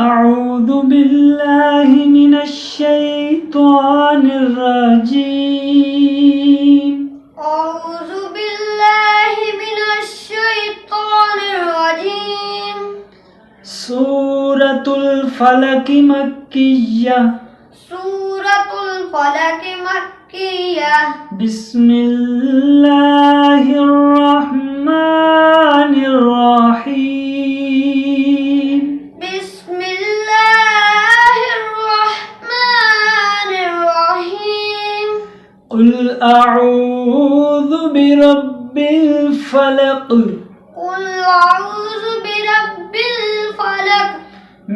أعوذ بالله من الشيطان الرجيم. أعوذ بالله من الشيطان الرجيم. سورة الفلق مكية. سورة الفلق مكية. بسم الله الرحمن الرحيم. بسم الله الرحمن الرحيم. قل أعوذ برب الفلق. قل أعوذ برب الفلق.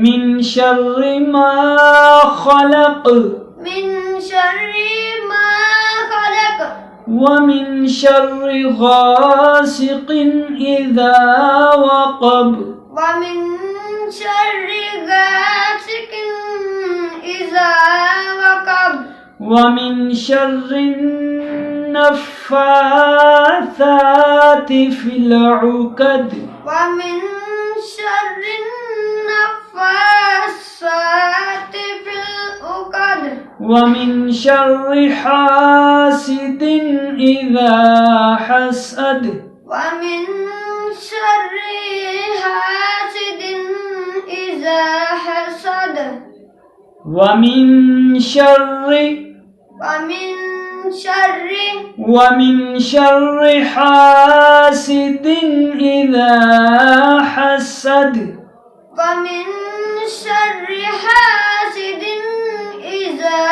من شر ما خلق. من شر ما خلق. ومن شر غاسق إذا وقب. ومن شر غاسق إذا وقب. ومن شر النفاثات في العقد. ومن شر النفاثات في العقد. ومن شر حاسد إذا حسد. ومن شر حاسد إذا حسد. ومن شر حاسد إذا حسد. ومن شر حاسد إذا